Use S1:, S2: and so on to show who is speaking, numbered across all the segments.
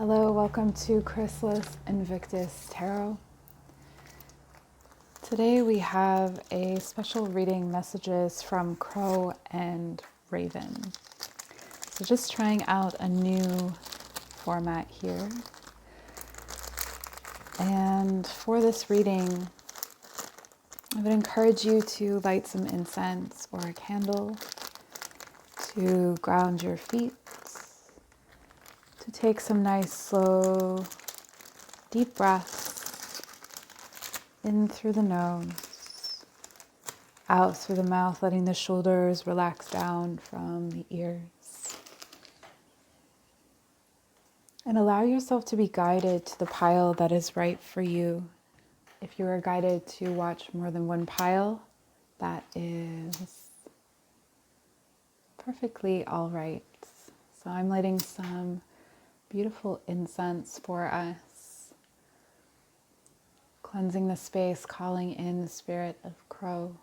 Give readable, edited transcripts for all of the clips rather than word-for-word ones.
S1: Hello, welcome to Chrysalis Invictus Tarot. Today we have a special reading messages from Crow and Raven. So just trying out a new format here. And for this reading, I would encourage you to light some incense or a candle, to ground your feet, to take some nice, slow, deep breaths in through the nose, out through the mouth, letting the shoulders relax down from the ears. And allow yourself to be guided to the pile that is right for you. If you are guided to watch more than one pile, that is perfectly all right. So I'm lighting some beautiful incense for us, cleansing the space, calling in the spirit of Crow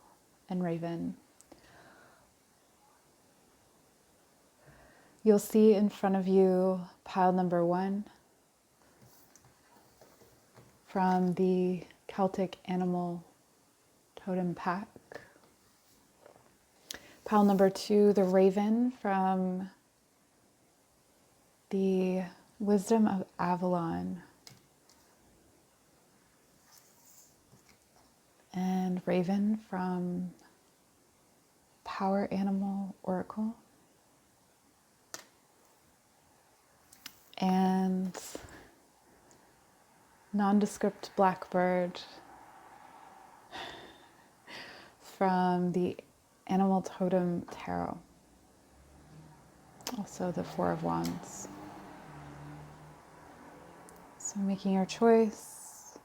S1: and Raven. You'll see in front of you pile number 1 from the Celtic animal Totem pack. Pile number 2, the Raven from the Wisdom of Avalon. And Raven from Power Animal Oracle. And nondescript blackbird from the Animal Totem Tarot. Also the Four of Wands. So making your choice,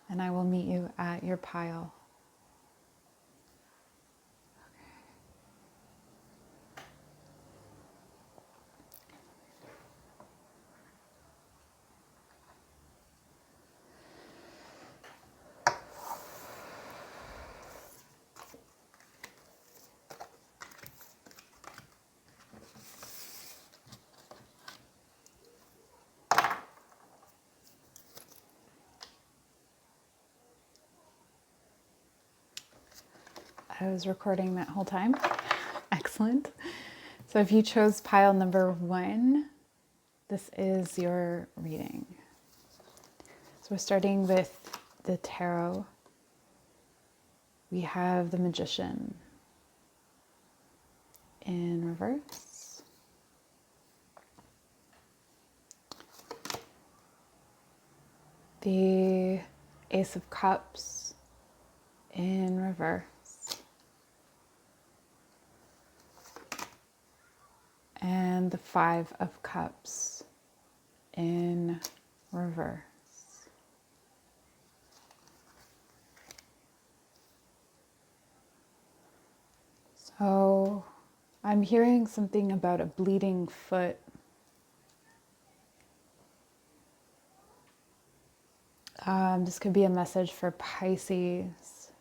S1: and I will meet you at your pile. I was recording that whole time. Excellent. So if you chose pile number 1, this is your reading. So we're starting with the tarot. We have the Magician in reverse. The Ace of Cups in reverse. And the 5 of Cups in reverse. So I'm hearing something about a bleeding foot. This could be a message for Pisces.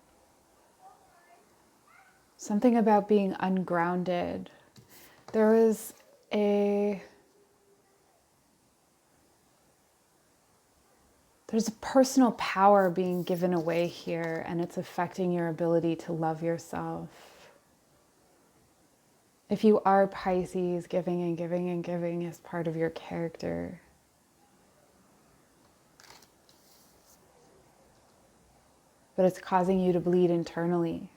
S1: Something about being ungrounded. There's a personal power being given away here, and it's affecting your ability to love yourself. If you are Pisces, giving and giving and giving is part of your character. But it's causing you to bleed internally.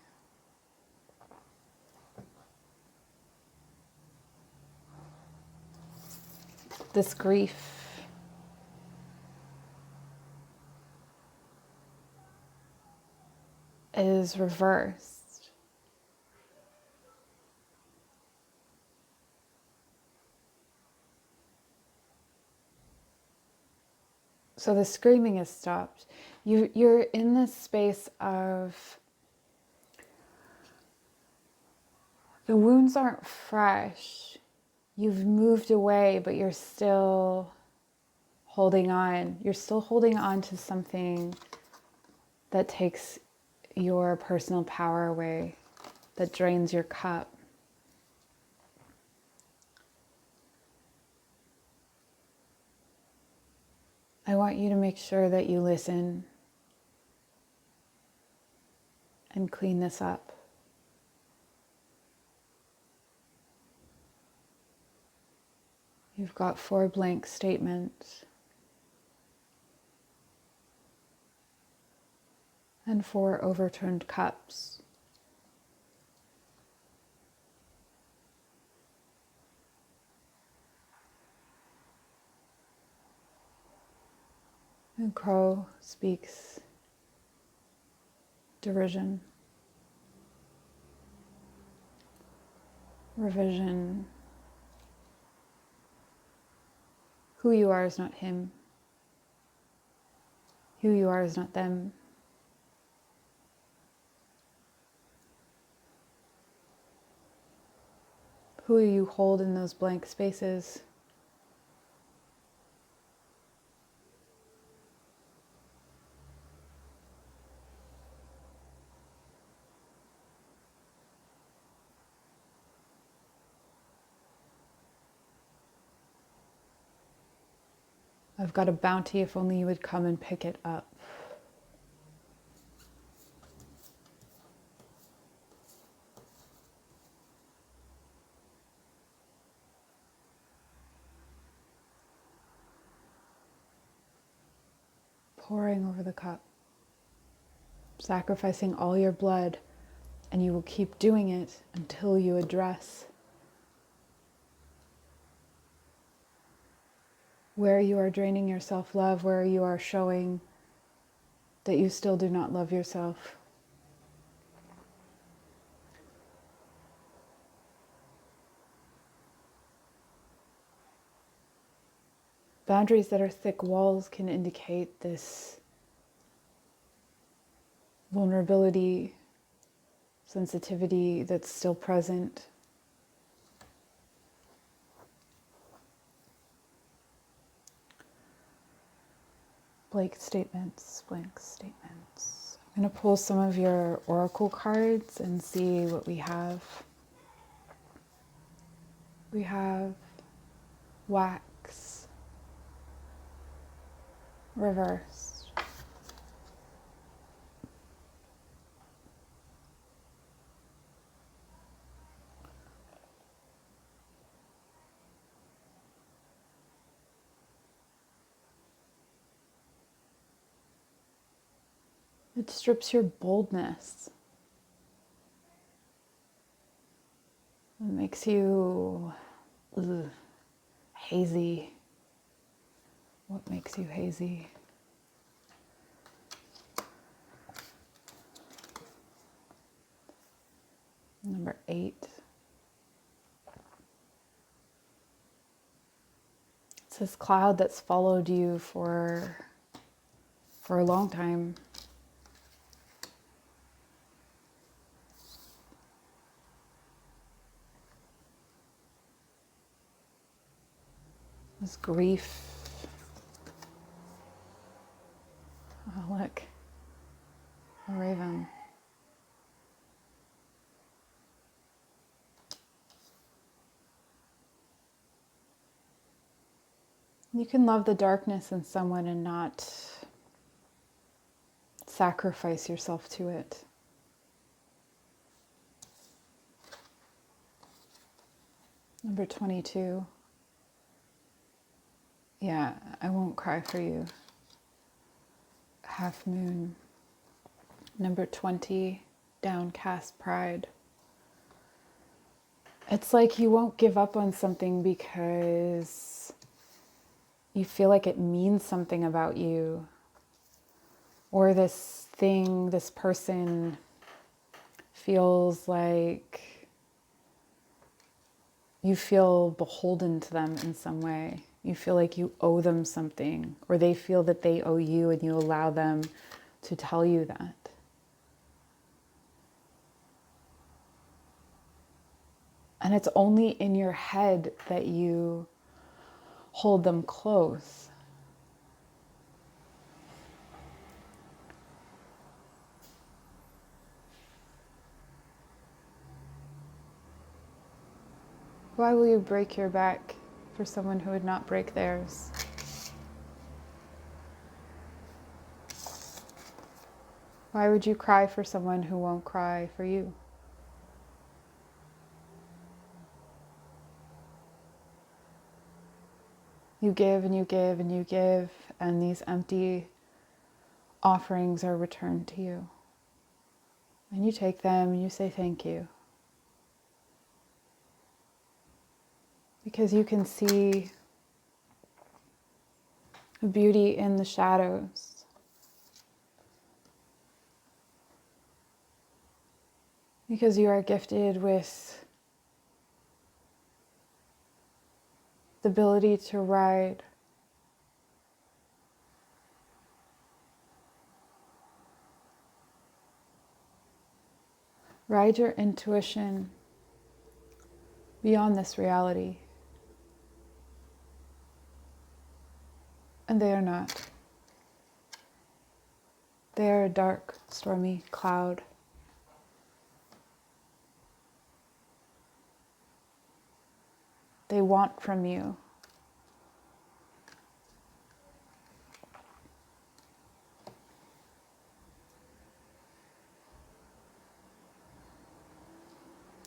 S1: This grief is reversed. So the screaming is stopped. You're in this space of the wounds aren't fresh. You've moved away, but you're still holding on. You're still holding on to something that takes your personal power away, that drains your cup. I want you to make sure that you listen and clean this up. You've got 4 blank statements and 4 overturned cups. And Crow speaks derision, revision. Who you are is not him. Who you are is not them. Who you hold in those blank spaces. I've got a bounty if only you would come and pick it up. Pouring over the cup, sacrificing all your blood, and you will keep doing it until you address where you are draining your self-love, where you are showing that you still do not love yourself. Boundaries that are thick walls can indicate this vulnerability, sensitivity that's still present. Blank statements, blank statements. I'm going to pull some of your oracle cards and see what we have. We have wax, reversed. It strips your boldness. It makes you hazy. What makes you hazy? Number 8. It's this cloud that's followed you for a long time. This grief. Oh, look. A raven. You can love the darkness in someone and not sacrifice yourself to it. Number 22. Yeah, I won't cry for you. Half moon. Number 20, downcast pride. It's like you won't give up on something because you feel like it means something about you. Or this thing, this person feels like you feel beholden to them in some way. You feel like you owe them something, or they feel that they owe you, and you allow them to tell you that. And it's only in your head that you hold them close. Why will you break your back for someone who would not break theirs? Why would you cry for someone who won't cry for you? You give and you give and you give, and these empty offerings are returned to you. And you take them and you say thank you. Because you can see beauty in the shadows. Because you are gifted with the ability to ride your intuition beyond this reality. And they are not. They are a dark, stormy cloud. They want from you.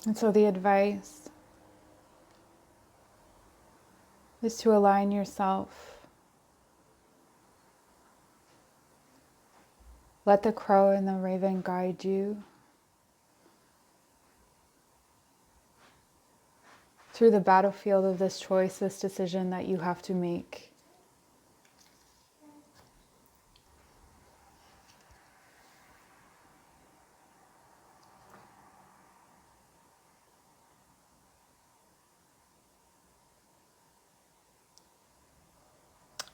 S1: And so the advice is to align yourself. Let the crow and the raven guide you through the battlefield of this choice, this decision that you have to make.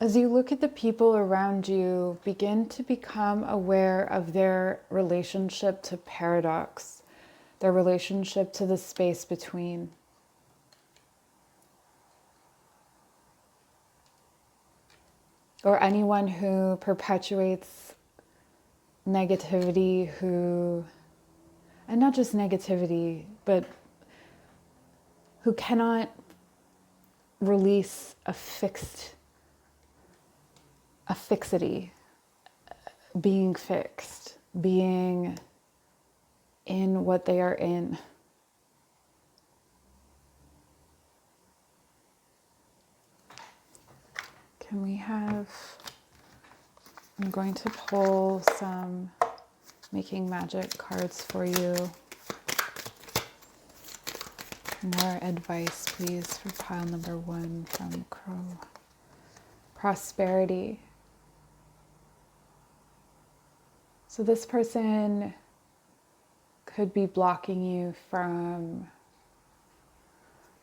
S1: As you look at the people around you, begin to become aware of their relationship to paradox, their relationship to the space between. Or anyone who perpetuates negativity, and not just negativity, but who cannot release a fixity, being fixed, being in what they are in. Can we have, I'm going to pull some Making Magic cards for you. More advice, please, for pile number 1 from Crow. Prosperity. So this person could be blocking you from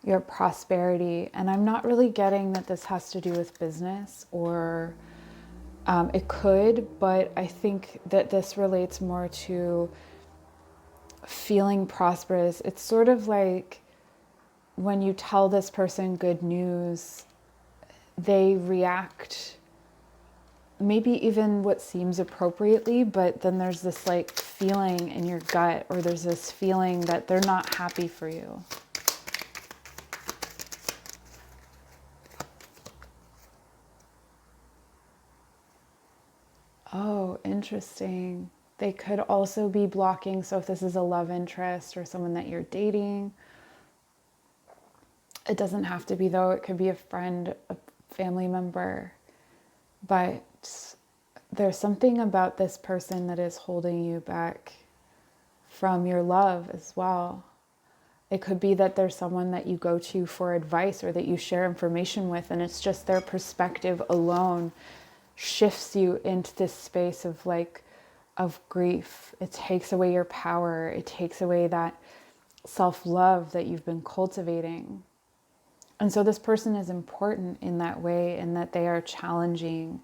S1: your prosperity. And I'm not really getting that this has to do with business, or it could, but I think that this relates more to feeling prosperous. It's sort of like when you tell this person good news, they react maybe even what seems appropriately, but then there's this like feeling in your gut, or there's this feeling that they're not happy for you. Oh, interesting. They could also be blocking. So if this is a love interest or someone that you're dating, it doesn't have to be though. It could be a friend, a family member. But there's something about this person that is holding you back from your love as well. It could be that there's someone that you go to for advice or that you share information with, and it's just their perspective alone shifts you into this space of grief. It takes away your power. It takes away that self-love that you've been cultivating. And so this person is important in that way, in that they are challenging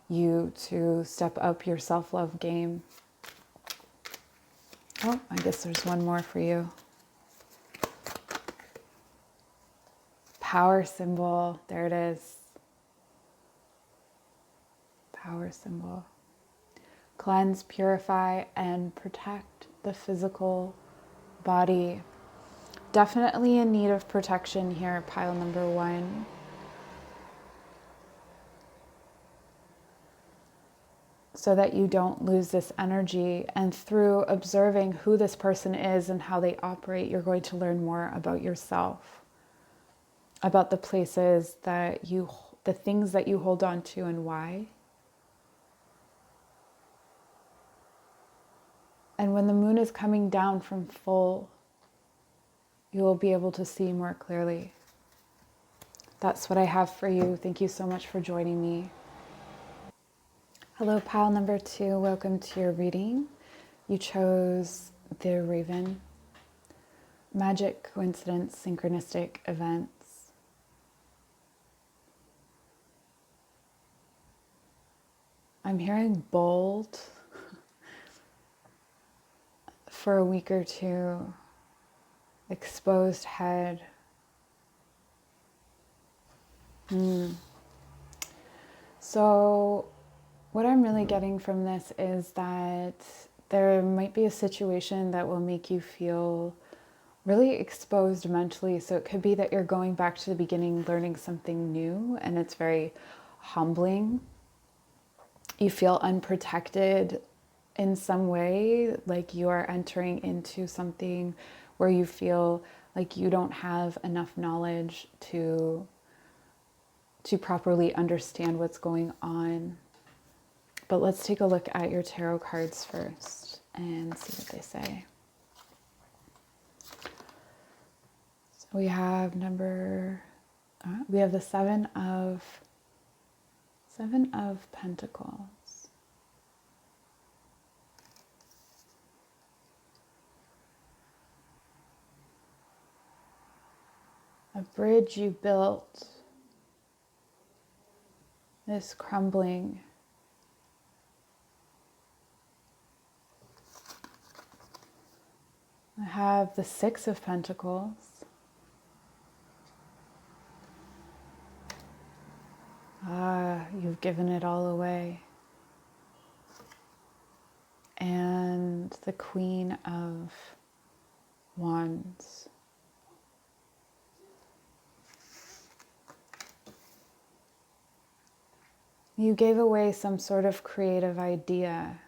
S1: you to step up your self-love game. Oh, I guess there's one more for you. Power symbol. There it is. Power symbol. Cleanse, purify, and protect the physical body. Definitely in need of protection here, pile number 1. so that you don't lose this energy. And through observing who this person is and how they operate, you're going to learn more about yourself, about the places that the things that you hold on to and why. And when the moon is coming down from full, you will be able to see more clearly. That's what I have for you. Thank you so much for joining me. Hello, pile number 2. Welcome to your reading. You chose the Raven. Magic, coincidence, synchronistic events. I'm hearing bold for a week or two. Exposed head. So what I'm really getting from this is that there might be a situation that will make you feel really exposed mentally. So it could be that you're going back to the beginning, learning something new, and it's very humbling. You feel unprotected in some way, like you are entering into something where you feel like you don't have enough knowledge to properly understand what's going on. But let's take a look at your tarot cards first and see what they say. So we have the Seven of Pentacles. A bridge you built is crumbling. I have the Six of Pentacles. You've given it all away. And the Queen of Wands. You gave away some sort of creative idea.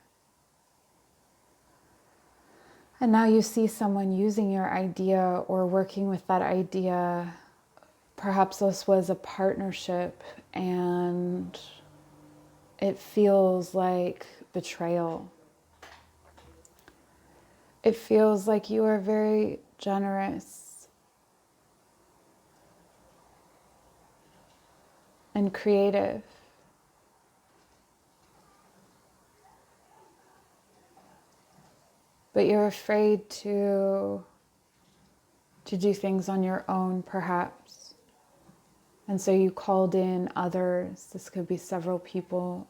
S1: And now you see someone using your idea or working with that idea. Perhaps this was a partnership and it feels like betrayal. It feels like you are very generous and creative. But you're afraid to do things on your own, perhaps. And so you called in others. This could be several people.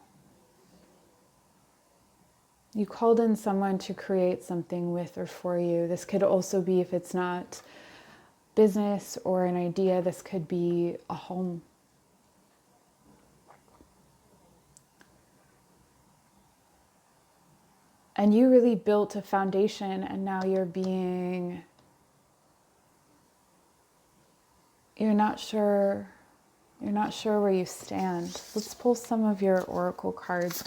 S1: You called in someone to create something with or for you. This could also be, if it's not business or an idea, this could be a home. And you really built a foundation, and now you're not sure where you stand. Let's pull some of your oracle cards.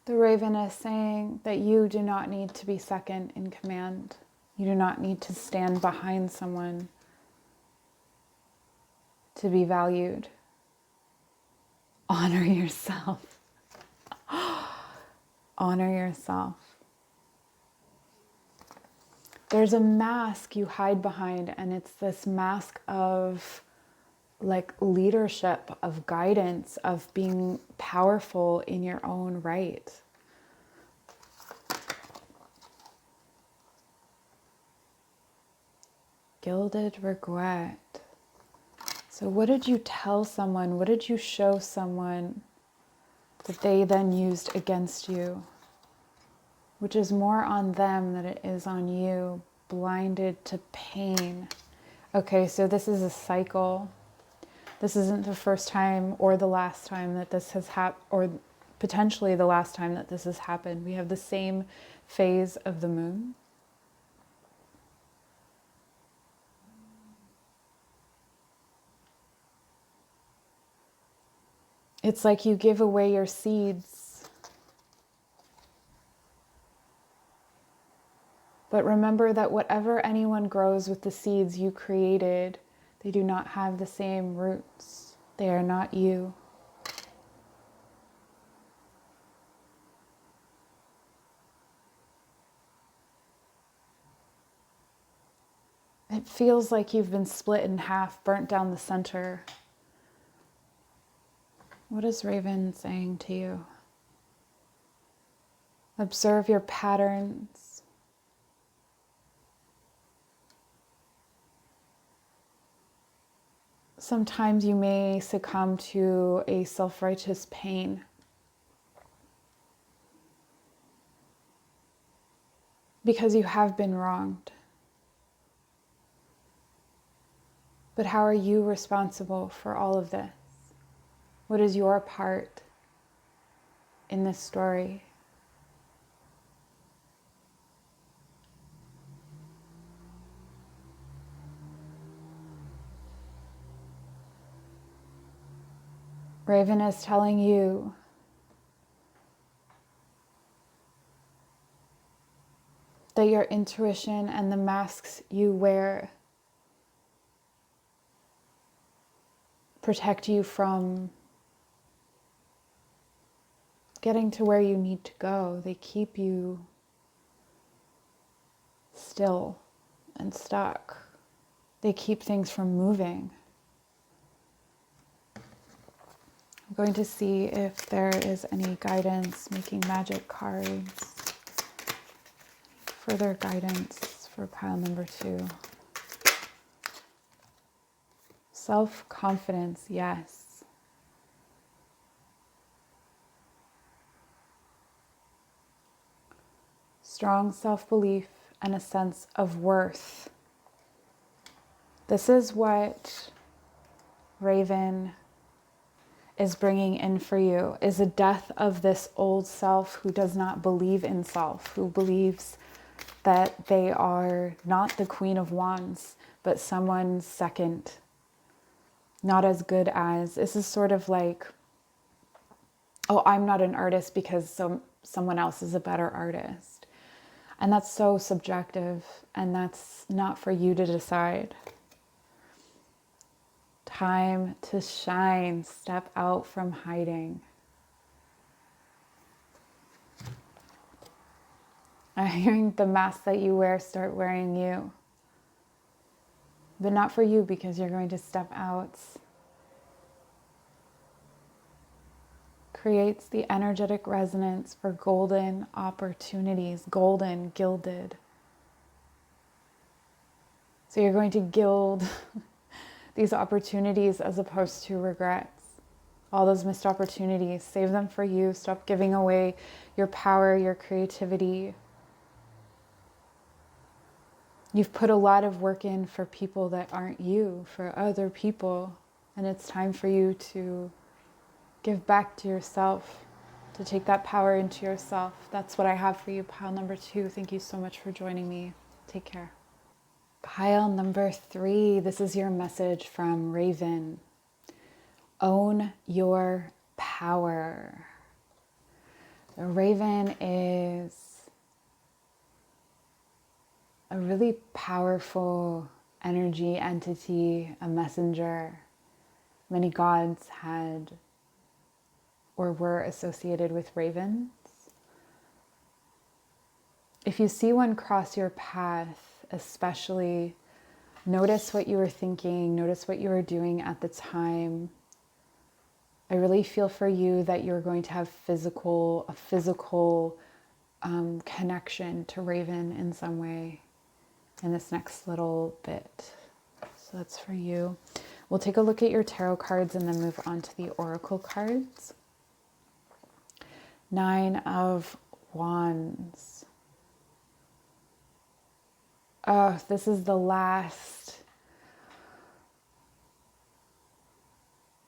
S1: The Raven is saying that you do not need to be second in command. You do not need to stand behind someone to be valued. Honor yourself. Honor yourself. There's a mask you hide behind, and it's this mask of like leadership, of guidance, of being powerful in your own right. Gilded regret. So what did you tell someone? What did you show someone that they then used against you? Which is more on them than it is on you. Blinded to pain. Okay, so this is a cycle. This isn't the first time or the last time that this has happened, or potentially the last time that this has happened. We have the same phase of the moon. It's like you give away your seeds. But remember that whatever anyone grows with the seeds you created, they do not have the same roots. They are not you. It feels like you've been split in half, burnt down the center. What is Raven saying to you? Observe your patterns. Sometimes you may succumb to a self-righteous pain because you have been wronged. But how are you responsible for all of this? What is your part in this story? Raven is telling you that your intuition and the masks you wear protect you from getting to where you need to go. They keep you still and stuck. They keep things from moving. I'm going to see if there is any guidance, making magic cards. Further guidance for pile number 2. Self-confidence, yes. Strong self-belief and a sense of worth. This is what Raven is bringing in for you, is a death of this old self who does not believe in self, who believes that they are not the Queen of Wands, but someone second, not as good as. This is sort of like, oh, I'm not an artist because someone else is a better artist. And that's so subjective, and that's not for you to decide. Time to shine. Step out from hiding. I'm hearing the mask that you wear start wearing you. But not for you, because you're going to step out. Creates the energetic resonance for golden opportunities. Golden, gilded. So you're going to gild these opportunities as opposed to regrets. All those missed opportunities, save them for you. Stop giving away your power, your creativity. You've put a lot of work in for people that aren't you, for other people. And it's time for you to give back to yourself, to take that power into yourself. That's what I have for you, pile number 2. Thank you so much for joining me. Take care. Pile number 3, this is your message from Raven. Own your power. The Raven is a really powerful energy entity, a messenger. Many gods had or were associated with ravens. If you see one cross your path, especially, notice what you were thinking, notice what you were doing at the time. I really feel for you that you're going to have a physical connection to Raven in some way in this next little bit. So that's for you. We'll take a look at your tarot cards and then move on to the oracle cards. 9 of Wands. Oh, this is the last.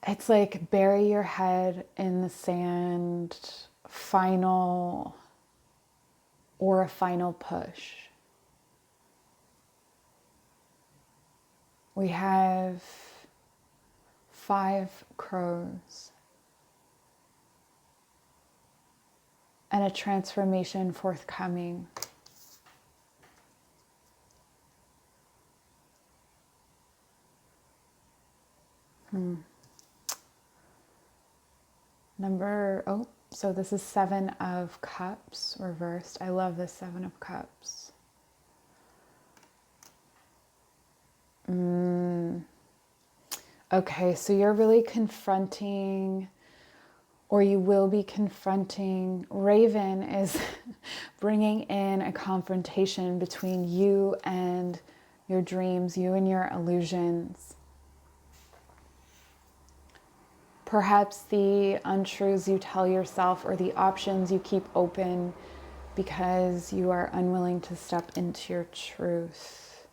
S1: It's like bury your head in the sand, final, or a final push. We have 5 crows. and a transformation forthcoming. So this is 7 of Cups reversed. I love this 7 of Cups. Okay, so you're really confronting, or you will be confronting, Raven is bringing in a confrontation between you and your dreams, you and your illusions. Perhaps the untruths you tell yourself or the options you keep open because you are unwilling to step into your truth.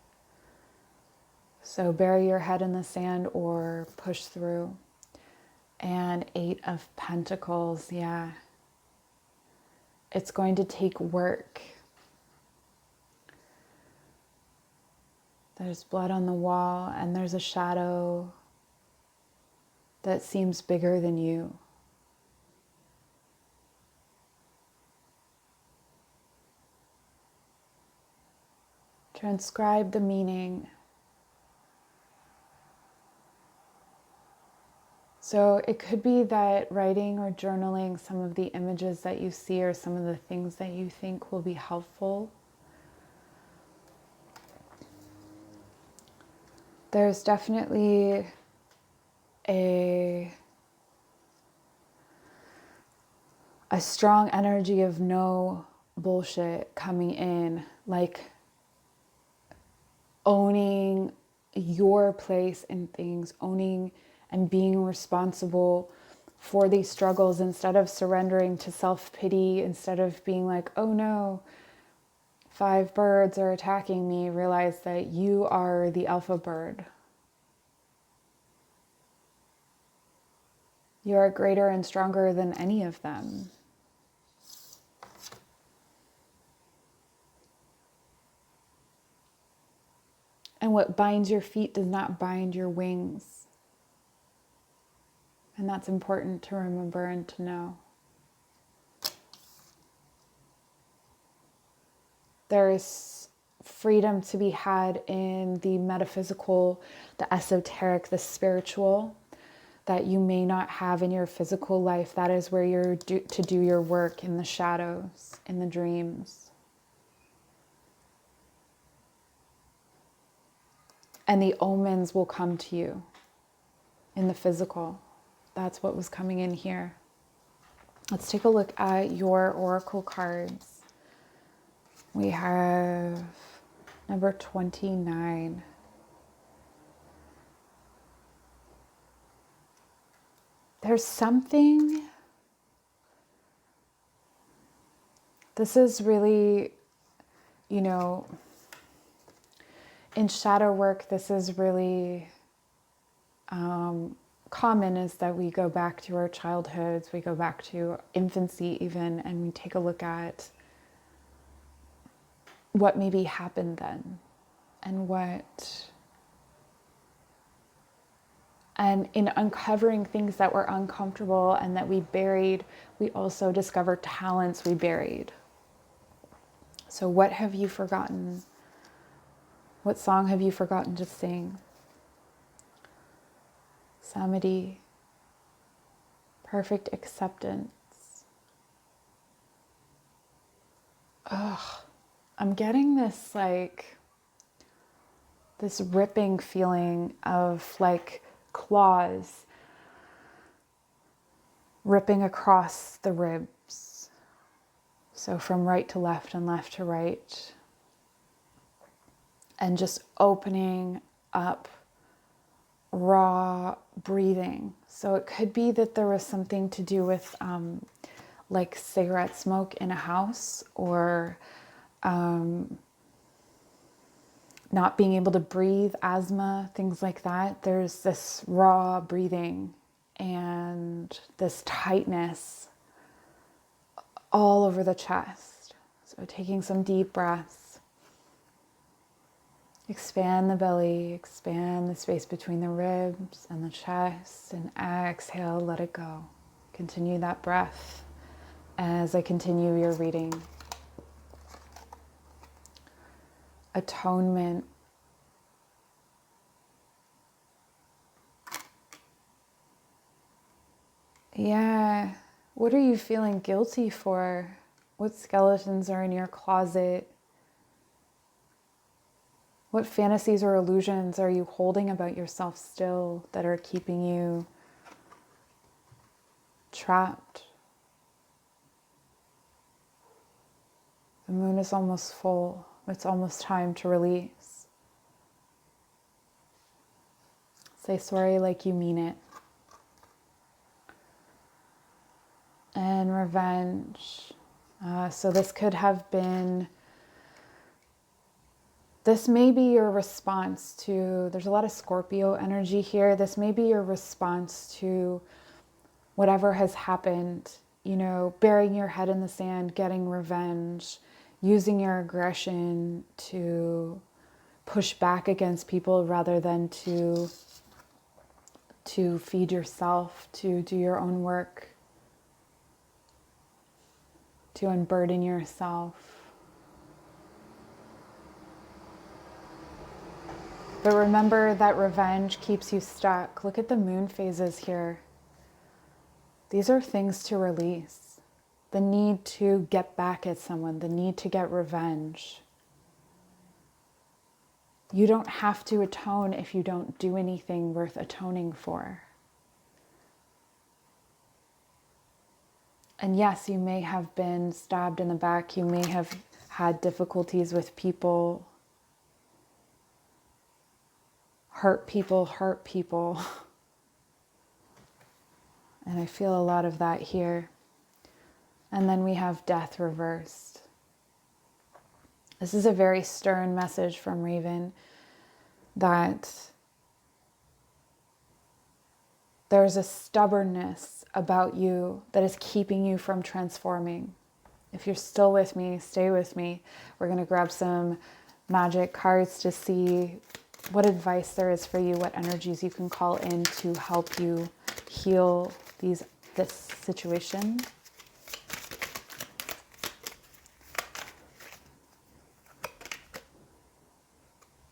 S1: So bury your head in the sand or push through. And 8 of Pentacles, yeah. It's going to take work. There's blood on the wall and there's a shadow that seems bigger than you. Transcribe the meaning. So it could be that writing or journaling some of the images that you see or some of the things that you think will be helpful. There's definitely a strong energy of no bullshit coming in, like owning your place in things, owning and being responsible for these struggles instead of surrendering to self-pity, instead of being like, oh no, 5 birds are attacking me. Realize that you are the alpha bird. You are greater and stronger than any of them. And what binds your feet does not bind your wings. And that's important to remember and to know. There is freedom to be had in the metaphysical, the esoteric, the spiritual that you may not have in your physical life. That is where you're to do your work, in the shadows, in the dreams. And the omens will come to you in the physical. That's what was coming in here. Let's take a look at your oracle cards. We have number 29. There's something, this is really, you know, in shadow work, this is really common, is that we go back to our childhoods, we go back to infancy even, and we take a look at what maybe happened then and in uncovering things that were uncomfortable and that we buried, we also discover talents we buried. So what have you forgotten? What song have you forgotten to sing? Samadi, perfect acceptance. I'm getting this this ripping feeling of like claws ripping across the ribs. So from right to left and left to right. And just opening up, raw breathing. So it could be that there was something to do with like cigarette smoke in a house, or not being able to breathe, asthma, things like that. There's this raw breathing and this tightness all over the chest. So taking some deep breaths. Expand the belly, expand the space between the ribs and the chest, and exhale, let it go. Continue that breath. And as I continue your reading. Atonement. Yeah. What are you feeling guilty for? What skeletons are in your closet? What fantasies or illusions are you holding about yourself still that are keeping you trapped? The moon is almost full. It's almost time to release. Say sorry like you mean it. And revenge. So this could have been, this may be your response to, there's a lot of Scorpio energy here. This may be your response to whatever has happened, you know, burying your head in the sand, getting revenge, using your aggression to push back against people rather than to feed yourself, to do your own work, to unburden yourself. But remember that revenge keeps you stuck. Look at the moon phases here. These are things to release. The need to get back at someone, the need to get revenge. You don't have to atone if you don't do anything worth atoning for. And yes, you may have been stabbed in the back. You may have had difficulties with people. Hurt people. And I feel a lot of that here. And then we have death reversed. This is a very stern message from Raven that there's a stubbornness about you that is keeping you from transforming. If you're still with me, stay with me. We're going to grab some magic cards to see what advice there is for you, what energies you can call in to help you heal this situation.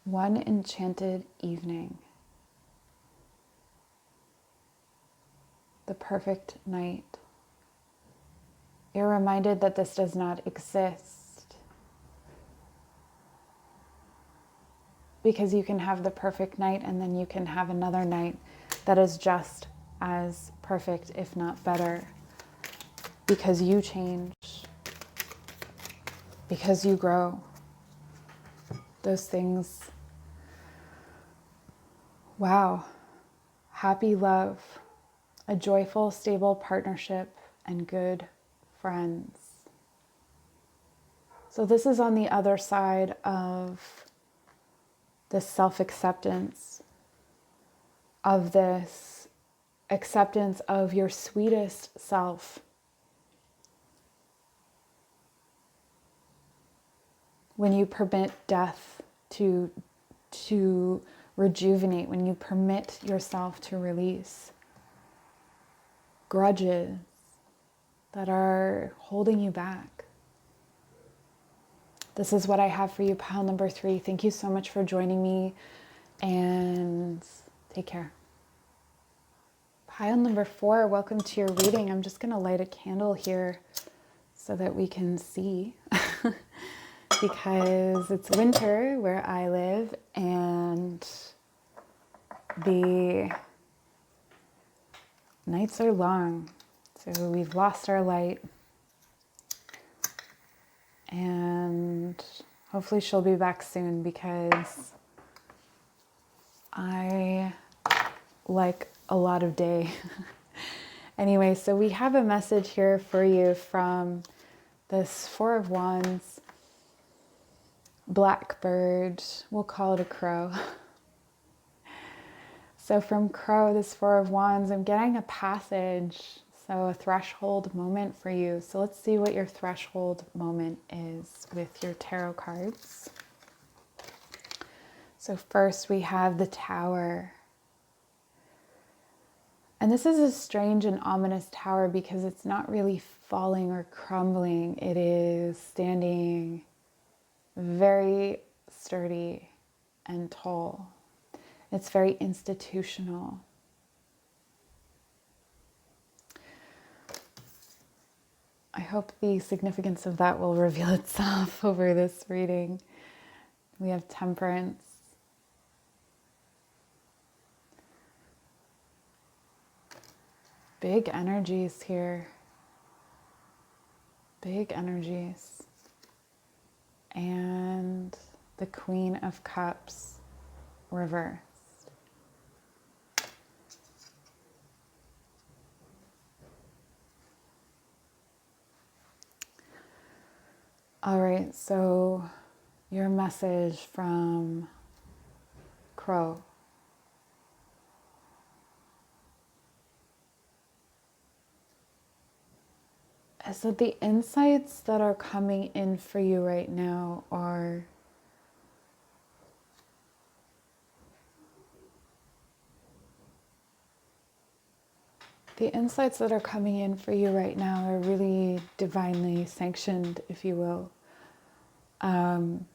S1: One enchanted evening. The perfect night. You're reminded that this does not exist. Because you can have the perfect night and then you can have another night that is just as perfect, if not better. Because you change. Because you grow. Those things. Wow. Happy love. A joyful, stable partnership and good friends. So this is on the other side of this self-acceptance, of this acceptance of your sweetest self. When you permit death to rejuvenate, when you permit yourself to release grudges that are holding you back. This is what I have for you, pile number 3. Thank you so much for joining me, and take care. Pile number 4, welcome to your reading. I'm just going to light a candle here so that we can see because it's winter where I live and the nights are long, so we've lost our light, and hopefully she'll be back soon because I like a lot of day. Anyway, so we have a message here for you from this 4 of Wands, blackbird, we'll call it a crow. So from Crow, this 4 of Wands, I'm getting a passage, so a threshold moment for you. So let's see what your threshold moment is with your tarot cards. So first we have the Tower. And this is a strange and ominous tower because it's not really falling or crumbling. It is standing very sturdy and tall. It's very institutional. I hope the significance of that will reveal itself over this reading. We have temperance. Big energies here. Big energies. And the Queen of Cups reversed. All right, so your message from Crow. Is that the insights that are coming in for you right now are really divinely sanctioned, if you will. And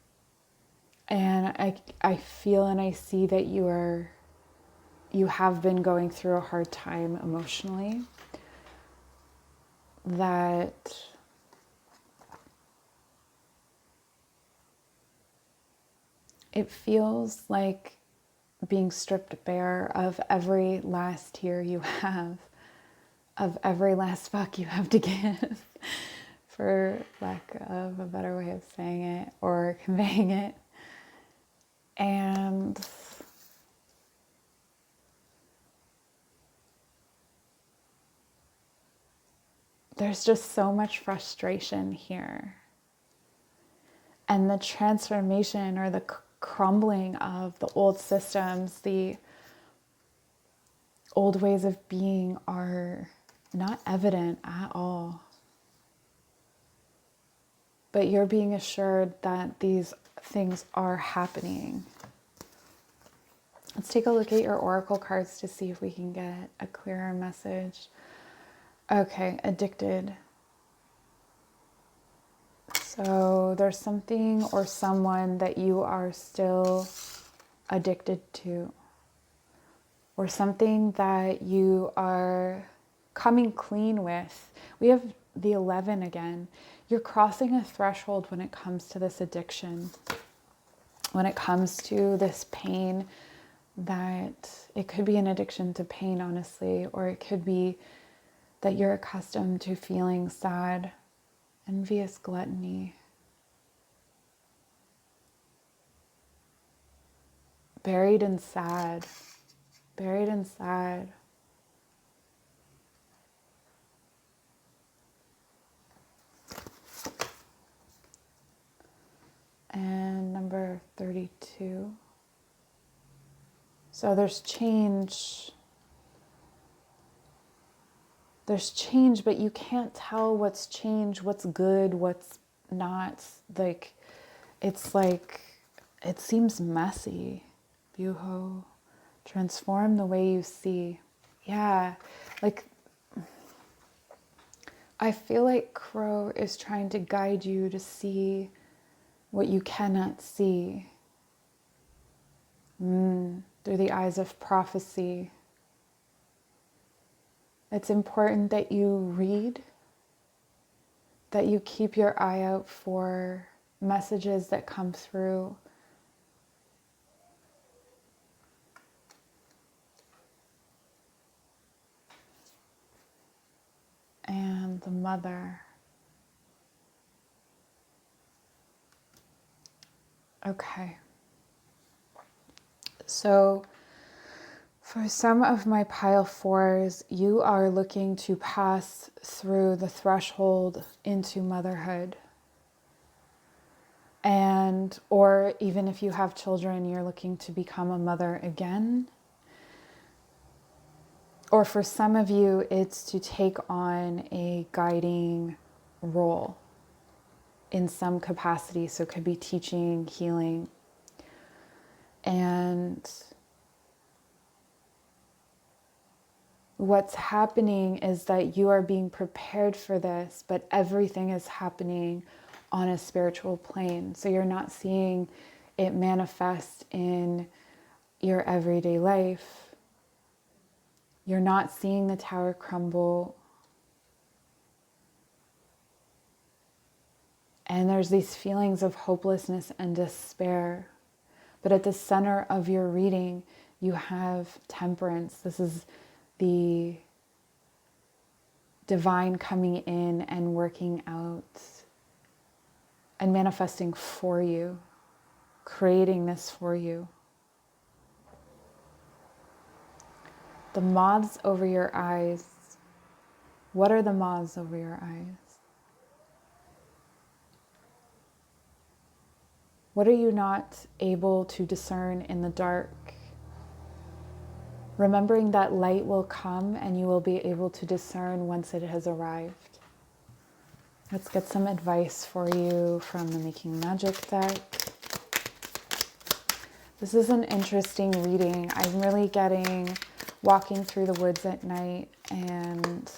S1: I feel and I see that you have been going through a hard time emotionally. That it feels like being stripped bare of every last tear you have, of every last fuck you have to give, for lack of a better way of saying it or conveying it. And there's just so much frustration here. And the transformation or the crumbling of the old systems, the old ways of being are not evident at all. But you're being assured that these things are happening. Let's take a look at your oracle cards to see if we can get a clearer message. Okay, addicted. So there's something or someone that you are still addicted to, or something that you are coming clean with. We have the 11 again. You're crossing a threshold when it comes to this addiction, when it comes to this pain, that it could be an addiction to pain, honestly, or it could be that you're accustomed to feeling sad, envious, gluttony. Buried and sad. Buried and sad. And number 32. So there's change. There's change, but you can't tell what's change, what's good, what's not. Like, it's like, it seems messy. Buho. Transform the way you see. Yeah, like, I feel like Crow is trying to guide you to see what you cannot see. Through the eyes of prophecy. It's important that you read, that you keep your eye out for messages that come through. And the mother. Okay. So for some of my pile fours, you are looking to pass through the threshold into motherhood. And, or even if you have children, you're looking to become a mother again. Or for some of you, it's to take on a guiding role in some capacity. So it could be teaching, healing. And what's happening is that you are being prepared for this, but everything is happening on a spiritual plane. So you're not seeing it manifest in your everyday life. You're not seeing the tower crumble. And there's these feelings of hopelessness and despair. But at the center of your reading, you have temperance. This is the divine coming in and working out and manifesting for you, creating this for you. The moths over your eyes. What are the moths over your eyes? What are you not able to discern in the dark? Remembering that light will come and you will be able to discern once it has arrived. Let's get some advice for you from the Making Magic deck. This is an interesting reading. I'm really getting walking through the woods at night and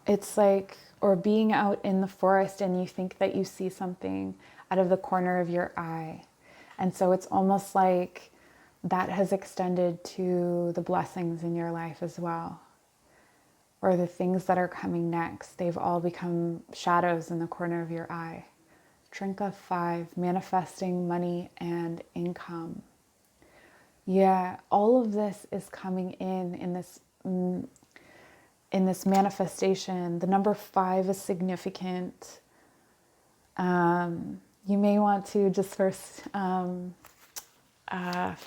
S1: it's like, or being out in the forest and you think that you see something out of the corner of your eye. And so it's almost like that has extended to the blessings in your life as well. Or the things that are coming next. They've all become shadows in the corner of your eye. Trinket 5, manifesting money and income. Yeah, all of this is coming in this manifestation. The number 5 is significant. You may want to just first, for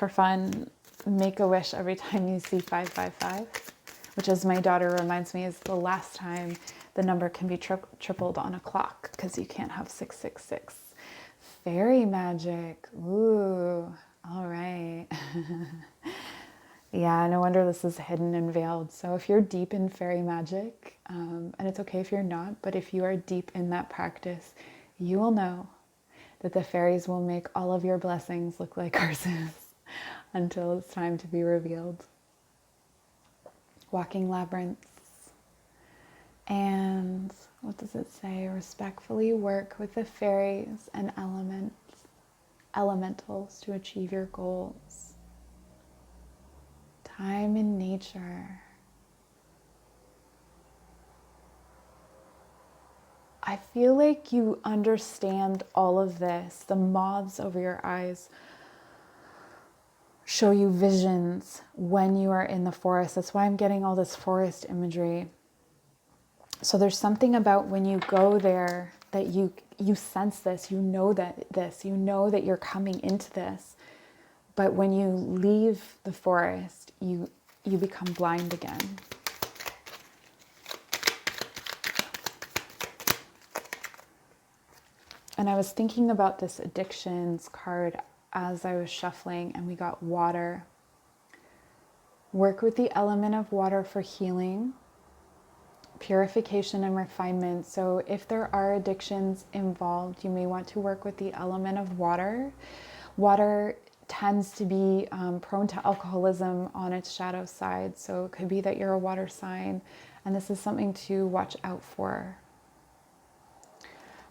S1: fun, make a wish every time you see 555, which, as my daughter reminds me, is the last time the number can be tripled on a clock, because you can't have 666. Fairy magic. Ooh, all right. Yeah, no wonder this is hidden and veiled. So if you're deep in fairy magic, and it's okay if you're not, but if you are deep in that practice, you will know that the fairies will make all of your blessings look like curses until it's time to be revealed. Walking labyrinths. And what does it say? Respectfully work with the fairies and elementals to achieve your goals. Time in nature. I feel like you understand all of this. The moths over your eyes show you visions when you are in the forest. That's why I'm getting all this forest imagery. So there's something about when you go there that you sense this, you know that you're coming into this. But when you leave the forest, you become blind again. And I was thinking about this addictions card as I was shuffling, and we got water. Work with the element of water for healing, purification, and refinement. So if there are addictions involved, you may want to work with the element of water. Water tends to be prone to alcoholism on its shadow side. So it could be that you're a water sign, and this is something to watch out for.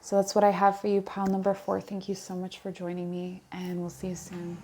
S1: So that's what I have for you, pile number 4. Thank you so much for joining me, and we'll see you soon.